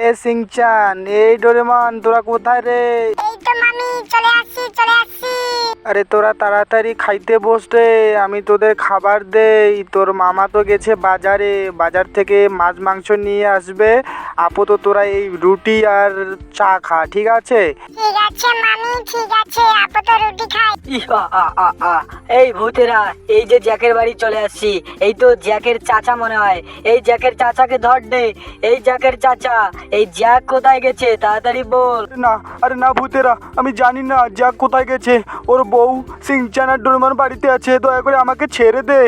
এ সিংচান, এই ডোরেমন, তোরা কোথায় রে? এই তো মামি, চলে আসছি। আরে তোরা তাড়াতাড়ি খাইতে বস রে, আমি তোদের খাবার দেই। তোর মামা তো গেছে বাজারে, বাজার থেকে মাছ মাংস নিয়ে আসবে। আপাতত তোরা এই রুটি আর চা খা, ঠিক আছে? ঠিক আছে মামি, ঠিক আছে, আপাতত রুটি খাই। এই ভূতেরা, এই যে জ্যাকের বাড়ি চলে আসছি। এই তো জ্যাকের চাচা মনে হয়। এই জ্যাকের চাচাকে ধর দে। এই জ্যাকের চাচা, এই জ্যাক কোথায় গেছে তাড়াতাড়ি বল। আরে না ভূতেরা, আমি জানি না জ্যাক কোথায় গেছে। ওর বউ সিংচান আর ডোরেমন বাড়িতে আছে, দয়া করে আমাকে ছেড়ে দে।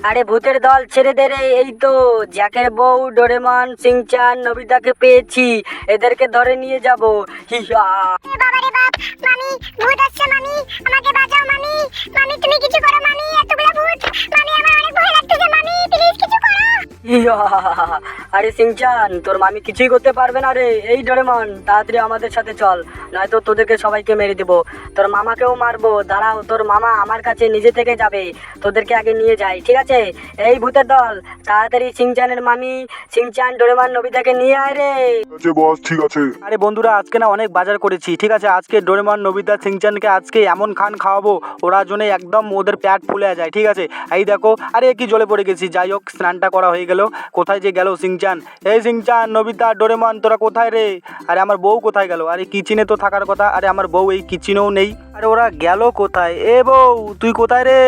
আরে ভূতের দল ছেড়ে দে রে। এই তো জ্যাকের বউ, ডোরেমন, সিংচান, নবিতাকে পেয়েছি। এদেরকে ধরে নিয়ে যাব। বাবা রে বাপ, মামি ভূত আসছে, মামি আমাকে বাঁচাও, মামি তুমি কিছু করো, মামি এতগুলো ভূত, মামি আমার অনেক ভয় লাগতেছে, মামি প্লিজ কিছু করো। আরে সিংচান, তোর মামি কিছুই করতে পারবে না রে। এই ডোরেমন, তাড়াতাড়ি আমাদের সাথে চল, নয়তো তোদেরকে সবাইকে মেরে দেবো। তোর মামাকেও মারবো। দাঁড়াও, তোর মামা আমার কাছে নিজে থেকে যাবে। তোদেরকে আগে নিয়ে যাই, ঠিক আছে? এই ভূতের দল, তাড়াতাড়ি সিংচানের মামি, সিংচান, ডোরেমন, নবিতাকে নিয়ে আয় রে। বস, ঠিক আছে। আরে বন্ধুরা, আজকে না অনেক বাজার করেছি, ঠিক আছে? আজকে ডোরেমন, নবিতা, সিংচানকে আজকে এমন খান খাওয়াবো, ওরা জন্য একদম ওদের পেট ফুলে যায়, ঠিক আছে? এই দেখো, আরে কি জলে পড়ে গেছি। যাই হোক, স্নানটা করা হয়ে গেল। কোথায় যে গেল সিংচান? এই সিংচান, নবিতা, ডোরেমন, তোরা কোথায় রে? আরে আমার বউ কোথায় গেল? আরে কিচেনে তো থাকার কথা। আরে আমার বউ এই কিচেনেও নেই। আরে ওরা গেল কোথায়? এ বউ, তুই কোথায় রে?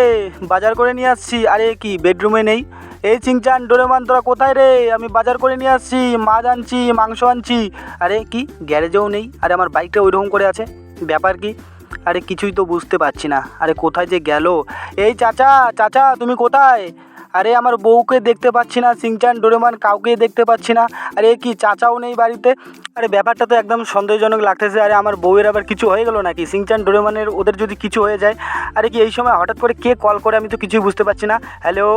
বাজার করে নিয়ে আসছি। আরে কি বেডরুমে নেই? এই চিংচান, ডোরেমন, তোরা কোথায় রে? আমি বাজার করে নিয়ে আসছি, মাছ আনছি, মাংস আনছি। আরে কি গ্যারেজেও নেই? আরে আমার বাইকটা ওইরকম করে আছে, ব্যাপার কি? আরে কিছুই তো বুঝতে পারছি না। আরে কোথায় যে গেল? এই চাচা, চাচা তুমি কোথায়? আরে আমার বউকে দেখতে পাচ্ছি না, সিংচান, ডোরেমন কাউকেই দেখতে পাচ্ছি না। আরে কি চাচাও নেই বাড়িতে? আরে ব্যাপারটা তো একদম সন্দেহজনক লাগতেছে। আরে আমার বউয়ের আবার কিছু হয়ে গেল নাকি? সিংচান, ডোরেমনের ওদের যদি কিছু হয়ে যায়। আরে কি এই সময় হঠাৎ করে কে কল করে? আমি তো কিছুই বুঝতে পারছি না। হ্যালো?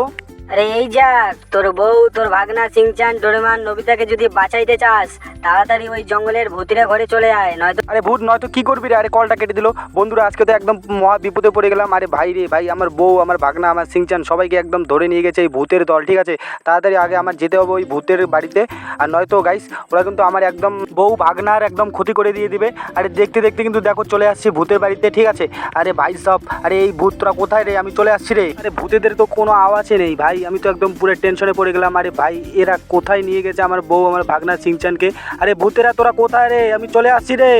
আরে এই যাক, তোর বউ, তোর ভাগনা সিংচান, ডোরেমন, নবিতাকে যদি বাঁচাইতে চাস, তাড়াতাড়ি ওই জঙ্গলের ভূতিরা ঘরে চলে আয়, নয়তো। আরে ভূত নয়তো কি করবি রে? আরে কলটা কেটে দিল। বন্ধুরা, আজকে তো একদম মহা বিপদে পড়ে গেলাম। আরে ভাই রে ভাই, আমার বউ, আমার ভাগনা, আমার সিংচান সবাইকে একদম ধরে নিয়ে গেছে এই ভূতের দল, ঠিক আছে? তাড়াতাড়ি আগে আমার যেতে হবে ওই ভূতের বাড়িতে। আর নয়তো গাইস, ওরা কিন্তু আমার একদম বউ ভাগনার একদম ক্ষতি করে দিয়ে দিবে। আরে দেখতে দেখতে কিন্তু দেখো চলে আসছি ভূতের বাড়িতে, ঠিক আছে? আরে ভাই সব, আরে এই ভূত তোরা কোথায় রে? আমি চলে আসছি রে। আরে ভূতেদের তো কোনো আওয়াজই নেই ভাই, আমি তো একদম পুরো টেনশনে পড়ে গেলাম। আরে ভাই, এরা কোথায় নিয়ে গেছে আমার বউ, আমার ভাগনা, সিংচানকে? আরে ভূতেরা তোরা কোথায় রে? আমি চলে আসছি রে।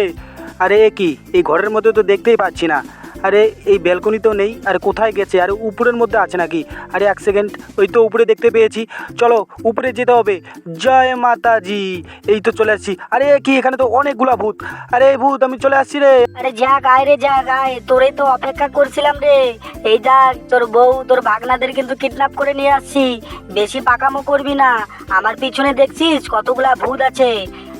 আরে কি এই ঘরের মধ্যে তো দেখতেই পাচ্ছি না। আরে এই ব্যালকনিতেও নেই। আরে কোথায় গেছে? আরে উপরের মধ্যে আছে নাকি? আরে এক সেকেন্ড, ওই তো উপরে দেখতে পেয়েছি। চলো উপরে যেতে হবে। জয় মাতাজি। এই তো চলে আসছি। আরে কি এখানে তো অনেকগুলা ভূত। আরে ভূত, আমি চলে আসছি রে। আরে যাক, আয় রে যাক, আয়, তোরে তো অপেক্ষা করছিলাম রে। এই যাক, তোর বউ, তোর ভাগনাদের কিন্তু কিডন্যাপ করে নিয়ে আসছি। বেশি পাকামো করবি না। আমার পিছনে দেখছিস কতগুলা ভূত আছে।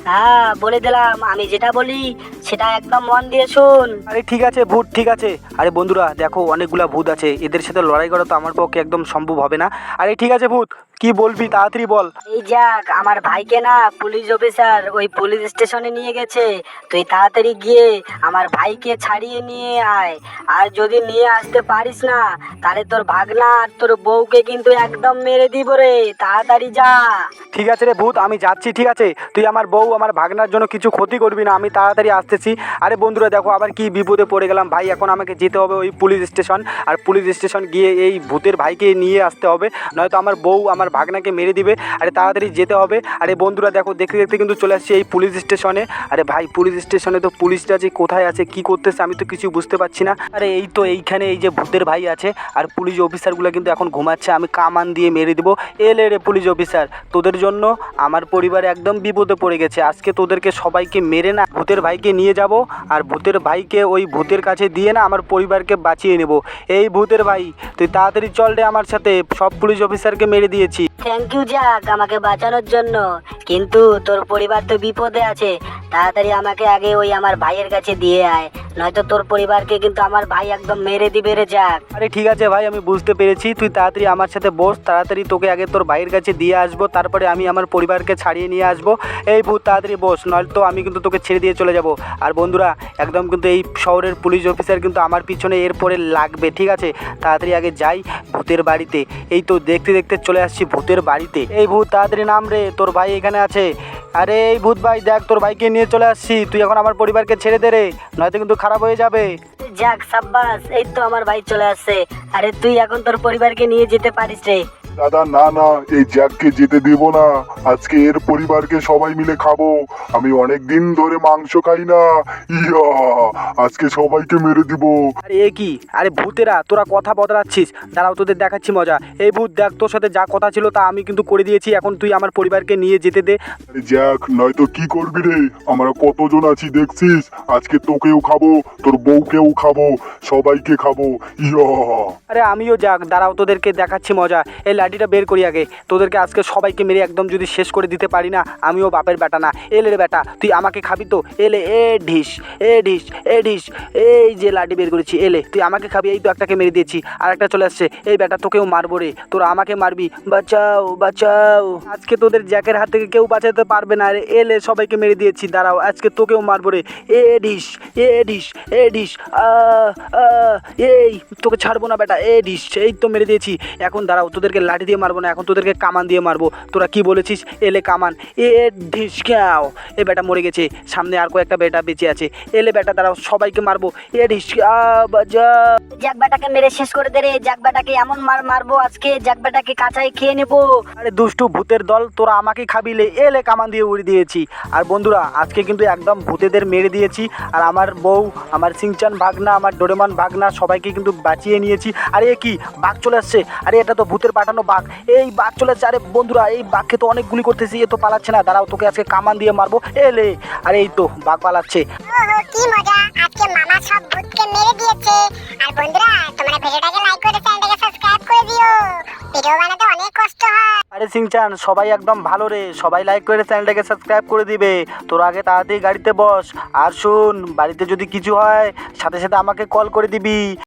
হ্যাঁ, বলে দিলাম, আমি যেটা বলি সেটা একদম মন দিয়ে শোন। আরে ঠিক আছে ভূত, ঠিক আছে। আরে বন্ধুরা দেখো, অনেকগুলা ভূত আছে, এদের সাথে লড়াই করা তো আমার পক্ষে একদম সম্ভব হবে না। আরে ঠিক আছে ভূত, কি বলবি তাড়াতাড়ি বল। এই যাক, আমার ভাইকে না পুলিশ অফিসার ওই পুলিশ স্টেশনে নিয়ে গেছে। তুই তাড়াতাড়ি গিয়ে আমার ভাইকে ছাড়িয়ে নিয়ে আয়। আর যদি নিয়ে আসতে পারিস না, তাহলে তোর ভাগনা আর তোর বউকে কিন্তু একদম মেরে দিব রে। তাড়াতাড়ি যা। ঠিক আছে রে ভূত, আমি যাচ্ছি, ঠিক আছে? তুই আমার বউ, আমার ভাগনার জন্য কিছু ক্ষতি করবি না, আমি তাড়াতাড়ি আসতেছি। আরে বন্ধুরা দেখো, আবার কি বিপদে পড়ে গেলাম ভাই। এখন আমাকে যেতে হবে ওই পুলিশ স্টেশন। আর পুলিশ স্টেশন গিয়ে এই ভূতের ভাইকে নিয়ে আসতে হবে, নয়তো আমার বউ, আমার ভাগনাকে মেরে দিবে। আরে তাড়াতাড়ি যেতে হবে। আরে বন্ধুরা দেখো, দেখতে দেখতে কিন্তু চলে আসছি এই পুলিশ স্টেশনে। আরে ভাই, পুলিশ স্টেশনে তো পুলিশরা যে কোথায় আছে, কি করতেছে, আমি তো কিছু বুঝতে পারছি না। আরে এই তো এইখানে এই যে ভূতের ভাই আছে, আর পুলিশ অফিসারগুলো কিন্তু এখন ঘুমাচ্ছে। আমি কামান দিয়ে মেরে দেবো। এলে রে পুলিশ অফিসার, তোদের জন্য আমার পরিবার একদম বিপদে পড়ে গেছে। আজকে তোদেরকে সবাইকে মেরে না ভূতের ভাইকে নিয়ে যাব, আর ভূতের ভাইকে ওই ভূতের কাছে দিয়ে না আমার পরিবারকে বাঁচিয়ে নেব। এই ভূতের ভাই, তুই তাড়াতাড়ি চল রে আমার সাথে। সব পুলিশ অফিসারকে মেরে দিয়েছি। থ্যাংক ইউ যাক, আমাকে বাঁচানোর জন্য। কিন্তু তোর পরিবার তো বিপদে আছে। তাড়াতাড়ি আমাকে আগে ওই আমার ভাইয়ের কাছে দিয়ে আয়, নয়তো তোর পরিবারকে কিন্তু আমার ভাই একদম মেরে দিবে রে জ্যাক। আরে ঠিক আছে ভাই, আমি বুঝতে পেরেছি। তুই তাড়াতাড়ি আমার সাথে বস, তাড়াতাড়ি তোকে আগে তোর ভাইয়ের কাছে দিয়ে আসবো, তারপরে আমি আমার পরিবারকে ছাড়িয়ে নিয়ে আসবো। এই ভূত তাড়াতাড়ি বস, নয়তো আমি কিন্তু তোকে ছেড়ে দিয়ে চলে যাব। আর বন্ধুরা, একদম কিন্তু এই শহরের পুলিশ অফিসার কিন্তু আমার পিছনে এরপরে লাগবে, ঠিক আছে? তাড়াতাড়ি আগে যাই ভূতের বাড়িতে। এই তো দেখতে দেখতে চলে আসছি ভূতের বাড়িতে। এই ভূত তাড়াতাড়ি নাম রে, তোর ভাই এখানে আছে। আরে এই ভূত ভাই, দেখ তোর ভাইকে নিয়ে চলে আসছি। তুই এখন আমার পরিবারকে ছেড়ে দে রে, নয়তো কিন্তু খারাপ হয়ে যাবে। জ্যাক সাব্বাস, এই তো আমার ভাই চলে আসছে। আরে তুই এখন তোর পরিবারকে নিয়ে যেতে পারিস রে। দাদা না না, এই জ্যাককে যেতে দেব না। আজকে এর পরিবারকে সবাই মিলে খাবো। আমি অনেক দিন ধরে মাংস খাই না। ইয়া, আজকে সবাইকে মেরে দিব। আরে এ কি? আরে ভূতেরা, তোরা কথা বদলাচ্ছিস? দাঁড়াও, তোদের দেখাচ্ছি মজা। এই ভূত দেখ, তোর সাথে যা কথা ছিল তা আমি কিন্তু করে দিয়েছি। এখন তুই আমার পরিবারকে নিয়ে যেতে দে। আরে জ্যাক, নয়তো কি করবি রে? আমরা কতজন আছি দেখছিস? আজকে তোকেও খাবো, তোর বউকেও খাবো, সবাইকে খাবো। ইয়া, আরে আমিও যাক, দাঁড়াও তোদেরকে দেখাচ্ছি মজা। এই লাঠিটা বের করি আগে। তোদেরকে আজকে সবাইকে মেরে একদম যদি শেষ করে দিতে পারি না, আমিও বাপের বেটা না। এলে রে বেটা, তুই আমাকে খাবি তো? এলে, এ ঢিস, এ ঢিস, এ ঢিস। এই যে লাঠি বের করেছি, এলে তুই আমাকে খাবি। এই তো একটাকে মেরে দিয়েছি, আর একটা চলে আসছে। এই বেটা, তোকেও মারবো রে। তোরা আমাকে মারবি? বাঁচাও, বাঁচাও। আজকে তোদের জ্যাকের হাত থেকে কেউ বাঁচাতে পারবে না রে। এলে সবাইকে মেরে দিয়েছি, দাঁড়াও আজকে তোকেও মারবো রে। এ ঢিস, এ ঢিস, এ ঢিস। এই তোকে ছাড়বো না বেটা। এ ঢিস, এই তো মেরে দিয়েছি। এখন দাঁড়াও, তোদেরকে লাঠি দিয়ে মারবো না, এখন তোদেরকে কামান দিয়ে মারবো। তোরা কি বলেছিস? এলে কামান। এ ঢিস খাও। এ বেটা মরে গেছে, সামনে আর কয়েকটা বেটা বেঁচে আছে। এলে বেটা, দাঁড়াও সবাইকে মারবো। এ ঢিস বাজা। জ্যাক বেটাকে মেরে শেষ করে দে রে। জ্যাক বেটাকে এমন মারবো আজকে, জ্যাক বেটাকে কাঁচাই খেয়ে নেবো। আরে দুষ্টু ভূতের দল, তোরা আমাকে খাবিলে। এলে কামান দিয়ে উড়িয়ে দিয়েছি। আর বন্ধুরা, আজকে কিন্তু একদম ভূতেদের মেরে দিয়েছি। আর আমার বউ, আমার সিংচান ভাগনা, আমার ডোরেমন ভাগনা, সবাইকে কিন্তু বাঁচিয়ে নিয়েছি। আরে এ কি? বাঘ চলে আসছে। আরে এটা তো ভূতের পাঠানো বাঘ। এই বাঘ চলে আসছে। আরে বন্ধুরা, এই বাঘকে তো অনেক গুলি করতেছি, এ তো পালাচ্ছে না। দাঁড়াও, তোকে আজকে কামান দিয়ে মারবো। এলে। আরে এই তো বাঘ পালাচ্ছে। ওহো, কি মজা! আজকে মামা সব ভূতকে মেরে দিয়েছে। আর বন্ধুরা, তোমরা ভিডিওটাকে লাইক করে চ্যানেলটাকে সাবস্ক্রাইব করে দিও। ভিডিও বানাতে অনেক কষ্ট হয়। আরে সিংচান, সবাই একদম ভালো রে। সবাই লাইক করে চ্যানেলটাকে সাবস্ক্রাইব করে দিবে। তোরা আগে তাড়াতাড়ি গাড়িতে বস। আর শুন, বাড়িতে যদি কিছু হয় সাথে সাথে আমাকে কল করে দিবি।